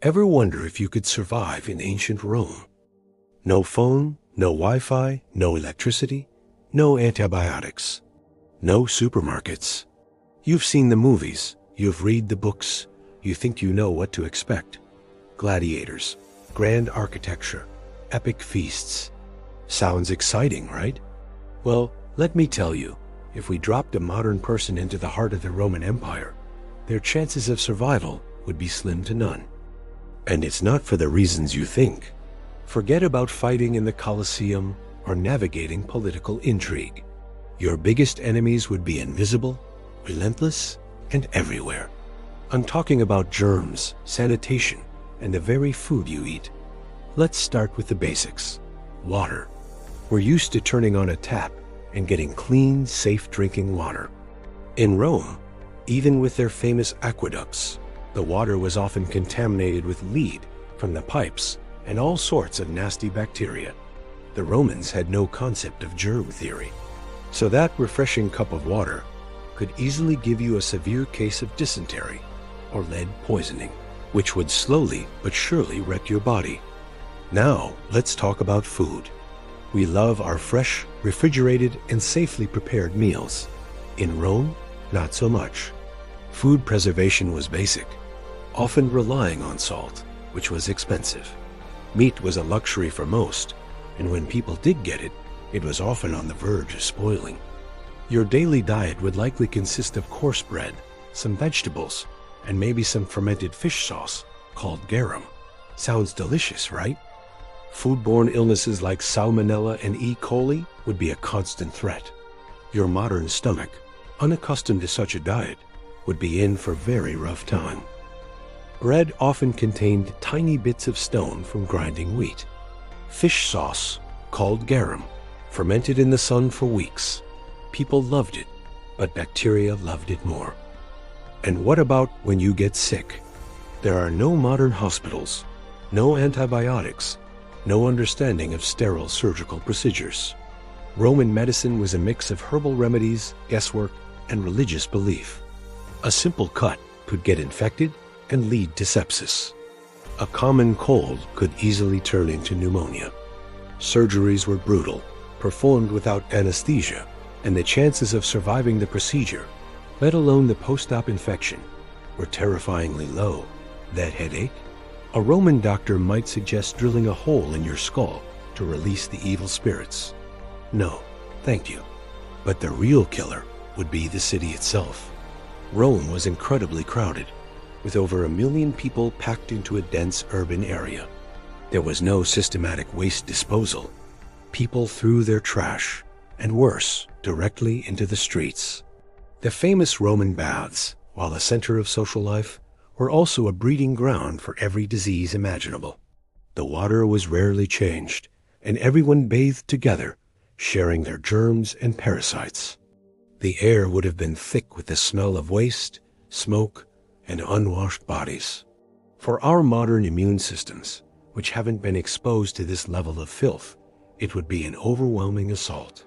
Ever wonder if you could survive in ancient Rome? No phone, no Wi-Fi, no electricity, no antibiotics, no supermarkets. You've seen the movies, you've read the books, you think you know what to expect. Gladiators, grand architecture, epic feasts. Sounds exciting, right? Well, let me tell you, if we dropped a modern person into the heart of the Roman Empire, their chances of survival would be slim to none. And it's not for the reasons you think. Forget about fighting in the Colosseum or navigating political intrigue. Your biggest enemies would be invisible, relentless, and everywhere. I'm talking about germs, sanitation, and the very food you eat. Let's start with the basics. Water. We're used to turning on a tap and getting clean, safe drinking water. In Rome, even with their famous aqueducts, the water was often contaminated with lead from the pipes and all sorts of nasty bacteria. The Romans had no concept of germ theory, so that refreshing cup of water could easily give you a severe case of dysentery or lead poisoning, which would slowly but surely wreck your body. Now, let's talk about food. We love our fresh, refrigerated, and safely prepared meals. In Rome, not so much. Food preservation was basic, often relying on salt, which was expensive. Meat was a luxury for most, and when people did get it, it was often on the verge of spoiling. Your daily diet would likely consist of coarse bread, some vegetables, and maybe some fermented fish sauce called garum. Sounds delicious, right? Foodborne illnesses like salmonella and E. coli would be a constant threat. Your modern stomach, unaccustomed to such a diet, would be in for a very rough time. Bread often contained tiny bits of stone from grinding wheat. Fish sauce, called garum, fermented in the sun for weeks. People loved it, but bacteria loved it more. And what about when you get sick? There are no modern hospitals, no antibiotics, no understanding of sterile surgical procedures. Roman medicine was a mix of herbal remedies, guesswork, and religious belief. A simple cut could get infected and lead to sepsis. A common cold could easily turn into pneumonia. Surgeries were brutal, performed without anesthesia, and the chances of surviving the procedure, let alone the post-op infection, were terrifyingly low. That headache? A Roman doctor might suggest drilling a hole in your skull to release the evil spirits. No, thank you. But the real killer would be the city itself. Rome was incredibly crowded, with over 1 million people packed into a dense urban area. There was no systematic waste disposal. People threw their trash, and worse, directly into the streets. The famous Roman baths, while a center of social life, were also a breeding ground for every disease imaginable. The water was rarely changed, and everyone bathed together, sharing their germs and parasites. The air would have been thick with the smell of waste, smoke, and unwashed bodies. For our modern immune systems, which haven't been exposed to this level of filth, it would be an overwhelming assault.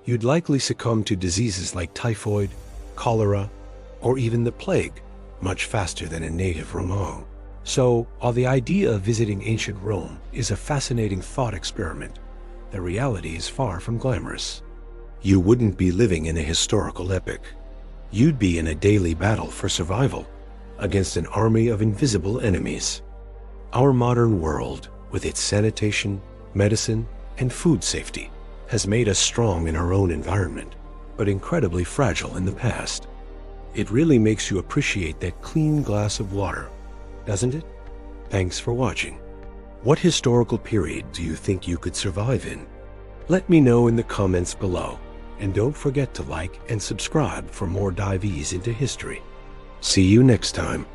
You'd likely succumb to diseases like typhoid, cholera, or even the plague, much faster than a native Roman. So, while the idea of visiting ancient Rome is a fascinating thought experiment, the reality is far from glamorous. You wouldn't be living in a historical epic. You'd be in a daily battle for survival against an army of invisible enemies. Our modern world, with its sanitation, medicine, and food safety, has made us strong in our own environment, but incredibly fragile in the past. It really makes you appreciate that clean glass of water, doesn't it? Thanks for watching. What historical period do you think you could survive in? Let me know in the comments below, and don't forget to like and subscribe for more dives into history. See you next time.